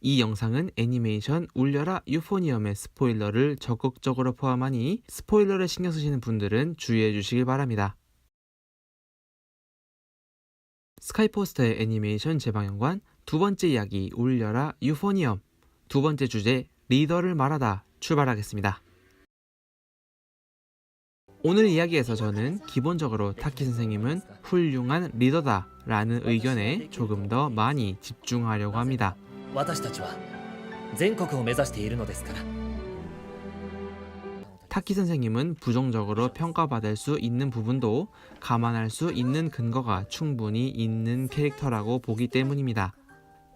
이 영상은 애니메이션 울려라 유포니엄의 스포일러를 적극적으로 포함하니 스포일러를 신경 쓰시는 분들은 주의해 주시길 바랍니다. 스카이포스터의 애니메이션 재방영관 두 번째 이야기 울려라 유포니엄, 두 번째 주제 리더를 말하다 출발하겠습니다. 오늘 이야기에서 저는 기본적으로 타키 선생님은 훌륭한 리더다 라는 의견에 조금 더 많이 집중하려고 합니다. 타키 선생님은 부정적으로 평가받을 수 있는 부분도 감안할 수 있는 근거가 충분히 있는 캐릭터라고 보기 때문입니다.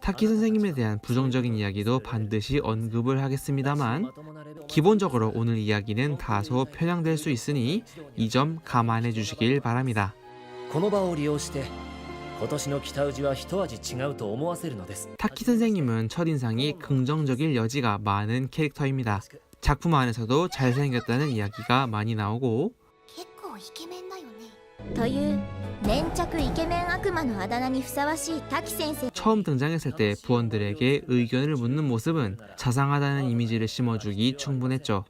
타키 선생님에 대한 부정적인 이야기도 반드시 언급을 하겠습니다만 기본적으로 오늘 이야기는 다소 편향될 수 있으니 이 점 감안해 주시길 바랍니다. 타키 선생님은 첫인상이 긍정적일 여지가 많은 캐릭터입니다. 작품 안에서도 잘생겼다는 이야기가 많이 나오고 처음 등장했을 때 부원들에게 의견을 묻는 모습은 자상하다는 이미지를 심어주기 충분했죠.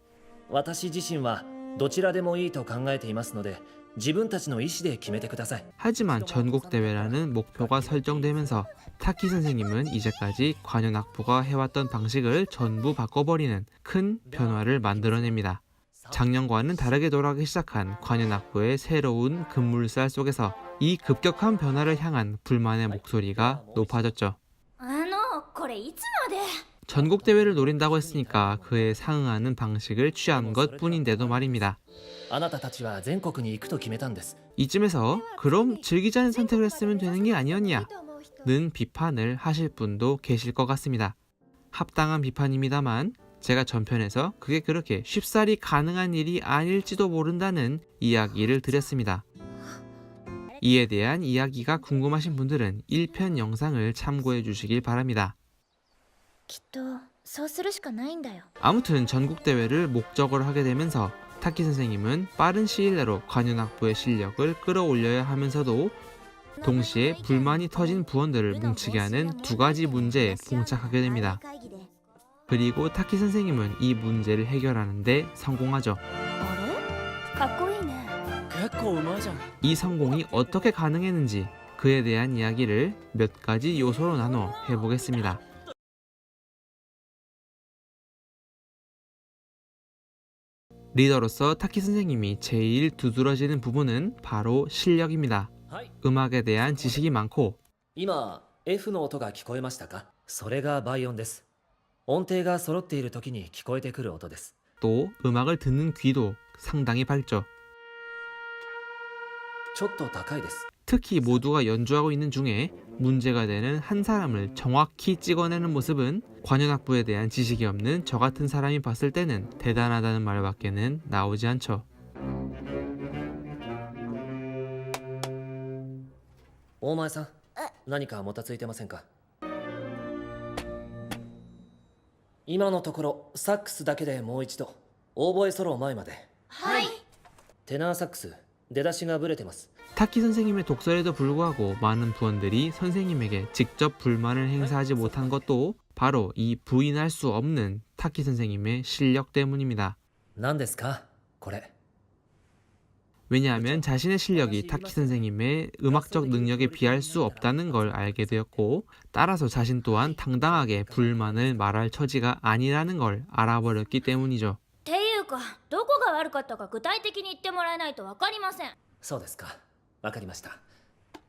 하지만 전국대회라는 목표가 설정되면서 타키 선생님은 이제까지 관현악부가 해왔던 방식을 전부 바꿔버리는 큰 변화를 만들어냅니다. 작년과는 다르게 돌아가기 시작한 관현악부의 새로운 급물살 속에서 이 급격한 변화를 향한 불만의 목소리가 높아졌죠. 전국대회를 노린다고 했으니까 그에 상응하는 방식을 취한 것 뿐인데도 말입니다. 이쯤에서 그럼 즐기지 않은 선택을 했으면 되는 게 아니었냐? 는 비판을 하실 분도 계실 것 같습니다. 합당한 비판입니다만 제가 전편에서 그게 그렇게 쉽사리 가능한 일이 아닐지도 모른다는 이야기를 드렸습니다. 이에 대한 이야기가 궁금하신 분들은 1편 영상을 참고해 주시길 바랍니다. 아무튼 전국대회를 목적으로 하게 되면서 타키 선생님은 빠른 시일 내로 관현악부의 실력을 끌어올려야 하면서도 동시에 불만이 터진 부원들을 뭉치게 하는 두 가지 문제에 봉착하게 됩니다. 그리고 타키 선생님은 이 문제를 해결하는 데 성공하죠. 이 성공이 어떻게 가능했는지 그에 대한 이야기를 몇 가지 요소로 나눠 해보겠습니다. 리더로서 타키 선생님이 제일 두드러지는 부분은 바로 실력입니다. 음악에 대한 지식이 많고 Fの音が聞こえましたか？それが倍音です。音程が揃っている時に聞こえてくる音です。 또 음악을 듣는 귀도 상당히 밝죠. ちょっと高いです。 특히 모두가 연주하고 있는 중에 문제가 되는 한 사람을 정확히 찍어내는 모습은 관현악부에 대한 지식이 없는 저 같은 사람이 봤을 때는 대단하다는 말밖에는 나오지 않죠. 大前さん、何かもたついてませんか？今のところサックスだけでもう一度オーボエソロ前まで。はい。テナーサックス出だしがブレてます。 타키 선생님의 독설에도 불구하고 많은 부원들이 선생님에게 직접 불만을 행사하지 못한 것도 바로 이 부인할 수 없는 타키 선생님의 실력 때문입니다. 何ですか？これ。 왜냐하면 자신의 실력이 타키 선생님의 음악적 능력에 비할 수 없다는 걸 알게 되었고 따라서 자신 또한 당당하게 불만을 말할 처지가 아니라는 걸 알아버렸기 때문이죠. どこが悪かったか具体的に言ってもらえないと分かりません。そうですか。わかりました。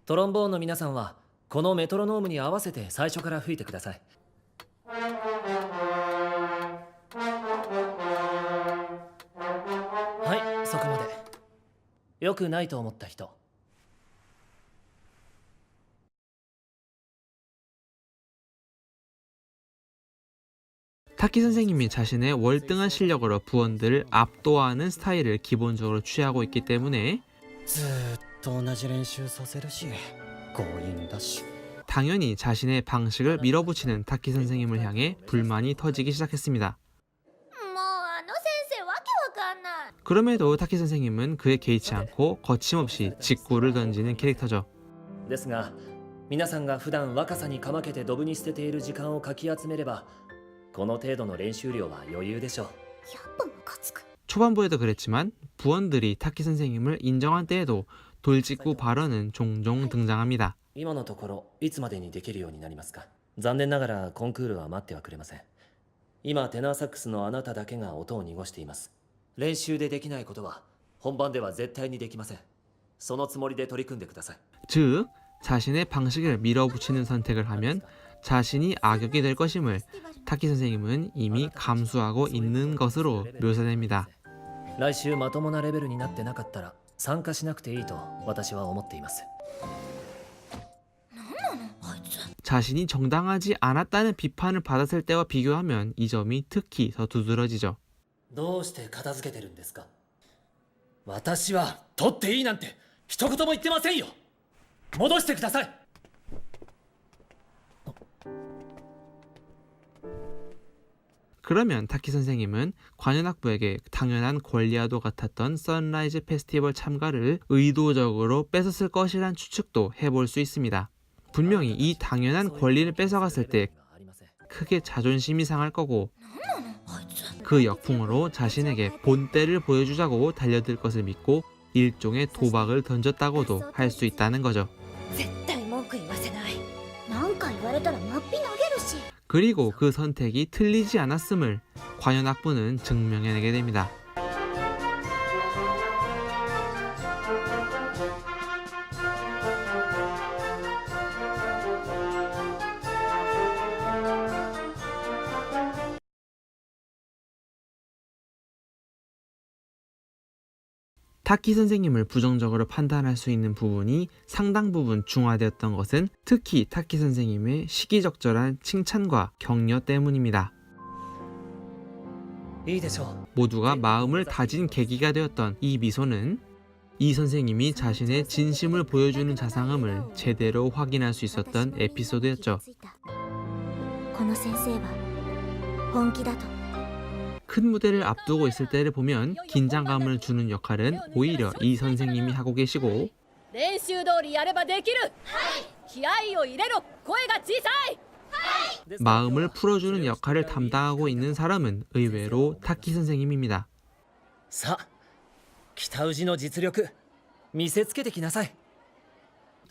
トロンボーンの皆さんはこのメトロノームに合わせて最初から吹いてください。はい、そこまで。よくないと思った人。 타키 선생님이 자신의 월등한 실력으로 부원들을 압도하는 스타일을 기본적으로 취하고 있기 때문에 당연히 자신의 방식을 밀어붙이는 타키 선생님을 향해 불만이 터지기 시작했습니다. 그럼에도 타키 선생님은 그에 개의치 않고 거침없이 직구를 던지는 캐릭터죠. ですが皆さんが普段若さにかまけてドブに捨てている時間をかき集めればこの程度の練習量は余裕でしょう。やっぱムカつく。 초반부에도 그랬지만 부원들이 타키 선생님을 인정한 때에도 돌직구 발언은 종종 등장합니다. 今のところいつまでにできるようになりますか。残念ながらコンクールは待ってはくれません。今テナーサックスのあなただけが音を濁しています。練習でできないことは本番では絶対にできません。そのつもりで取り組んでください。 즉 자신의 방식을 밀어붙이는 선택을 하면 자신이 악역이 될 것임을 타키 선생님은 이미 감수하고 있는 것으로 묘사됩니다. 来週まともなレベルになってなかったら参加しなくていいと私は思っています。 자신이 정당하지 않았다는 비판을 받았을 때와 비교하면 이 점이 특히 더 두드러지죠. どうして片付けてるんですか。私は取っていいなんて一言も言ってませんよ。戻してください。 그러면 타키 선생님은 관현악부에게 당연한 권리와도 같았던 선라이즈 페스티벌 참가를 의도적으로 뺏었을 것이란 추측도 해볼 수 있습니다. 분명히 이 당연한 권리를 뺏어갔을 때 크게 자존심이 상할 거고 그 역풍으로 자신에게 본때를 보여주자고 달려들 것을 믿고 일종의 도박을 던졌다고도 할 수 있다는 거죠. 絶対文句言わせない。なんか言われたらマッピ投げるし。 그리고 그 선택이 틀리지 않았음을 관현악부는 증명해내게 됩니다. 타키 선생님을 부정적으로 판단할 수 있는 부분이 상당 부분 중화되었던 것은 특히 타키 선생님의 시기적절한 칭찬과 격려 때문입니다. いいでしょう。 모두가 마음을 다진 계기가 되었던 이 미소는 이 선생님이 자신의 진심을 보여주는 자상함을 제대로 확인할 수 있었던 에피소드였죠. この先生は本気だと。 큰 무대를 앞두고 있을 때를 보면 긴장감을 주는 역할은 오히려 이 선생님이 하고 계시고 練習通りやればできる。気合を入れろ。声が小さい。 마음을 풀어주는 역할을 담당하고 있는 사람은 의외로 타키 선생님입니다. さあ北宇治の実力見せつけてきなさい。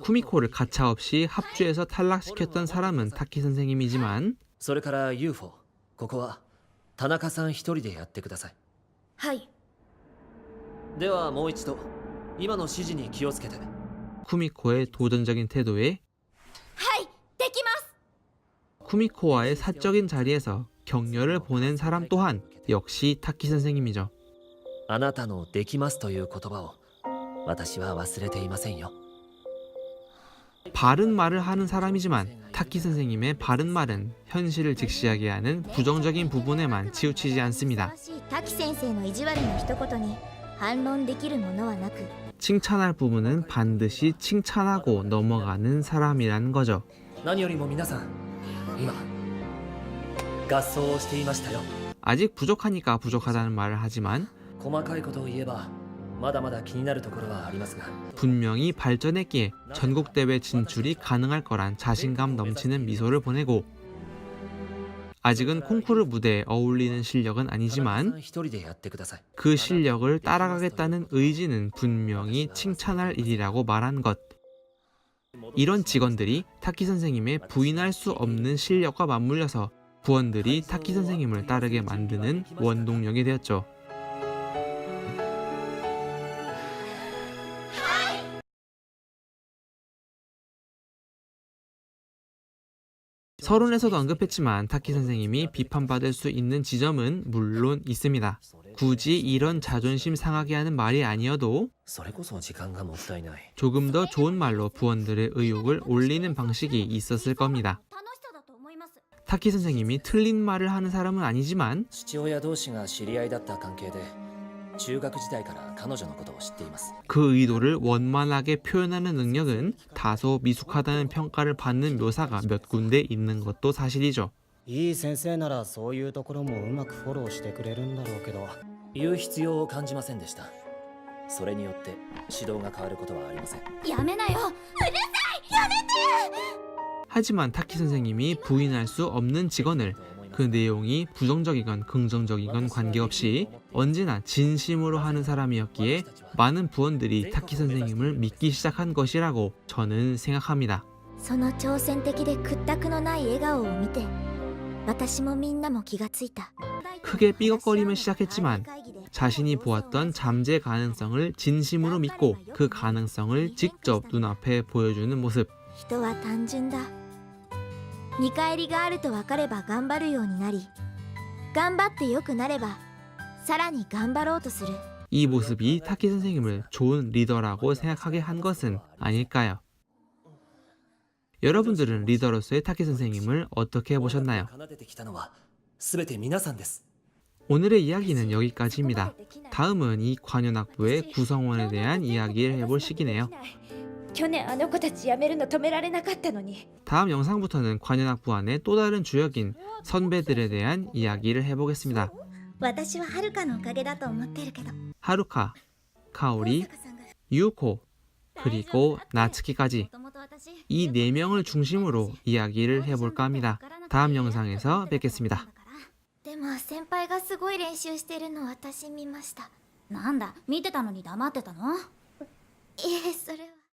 쿠미코를 가차없이 합주에서 탈락시켰던 사람은 타키 선생님이지만 それから UFO ここは田中さん一人でやってください。はい。ではもう一度今の指示に気をつけて。 쿠미코의 도전적인 태도에 はい、できます。 쿠미코와의 사적인 자리에서 격려를 보낸 사람 또한 역시 타키 선생님이죠. あなたのできますという言葉を私は忘れていませんよ。 바른 말을 하는 사람이지만 타키 선생님의 바른 말은 현실을 직시하게 하는 부정적인 부분에만 치우치지 않습니다. 滝先生の意地悪な一言に反論できるものはなく 칭찬할 부분은 반드시 칭찬하고 넘어가는 사람이라는 거죠. 何よりも皆さん今合奏をしていましたよ。 아직 부족하니까 부족하다는 말을 하지만 細かいことを言えばまだまだ気になるところはありますが 분명히 발전했기에 전국대회 진출이 가능할 거란 자신감 넘치는 미소를 보내고 아직은 콩쿠르 무대에 어울리는 실력은 아니지만 一人でやってください。 그 실력을 따라가겠다는 의지는 분명히 칭찬할 일이라고 말한 것. 이런 직원들이 타키 선생님의 부인할 수 없는 실력과 맞물려서 부원들이 타키 선생님을 따르게 만드는 원동력이 되었죠. 서론에서도 언급했지만 타키 선생님이 비판받을 수 있는 지점은 물론 있습니다. 굳이 이런 자존심 상하게 하는 말이 아니어도 それこそ時間がもったいない。 조금 더 좋은 말로 부원들의 의욕을 올리는 방식이 있었을 겁니다. 楽しさだと思います。 타키 선생님이 틀린 말을 하는 사람은 아니지만 父親同士が知り合いだった関係で中学時代から彼女のことを知っています。 그 의도를 원만하게 표현하는 능력은 다소 미숙하다는 평가를 받는 묘사가 몇 군데 있는 것도 사실이죠. いい先生ならそういうところもうまくフォローしてくれるんだろうけど。言う必要を感じませんでした。それによって指導が変わることはありません。やめなよ。うるさい。 하지만 타키 선생님이 부인할 수 없는 직원을 그 내용이 부정적이건 긍정적이건 관계없이 언제나 진심으로 하는 사람이었기에 많은 부원들이 타키 선생님을 믿기 시작한 것이라고 저는 생각합니다. その挑戦的で屈託のない笑顔を見て私もみんなも気がついた 크게 삐걱거리며 시작했지만 자신이 보았던 잠재 가능성을 진심으로 믿고 그 가능성을 직접 눈앞에 보여주는 모습. 人は単純だ見返りがあると分かれば頑張るようになり頑張って良くなればさらに頑張ろうとする 이 모습이 타키 선생님을 좋은 리더라고 생각하게 한 것은 아닐까요? 여러분들은 리더로서의 타키 선생님을 어떻게 보셨나요? 奏でてきたのは全て皆さんです。 오늘의 이야기는 여기까지입니다. 다음은 이 관현악부의 구성원에 대한 이야기를 해볼 시기네요. 去年あの子たち辞めるの止められなかったのに 다음 영상부터는 관현악부 안의 또 다른 주역인 선배들에 대한 이야기를 해보겠습니다. 私ははるかのおかげだと思ってるけど 하루카, 카오리, 유코, 그리고 나츠키까지 이 4명을 중심으로 이야기를 해볼까 합니다. 다음 영상에서 뵙겠습니다. でも先輩がすごい練習してるの私見ましたなんだ見てたのに黙ってたのいえそれは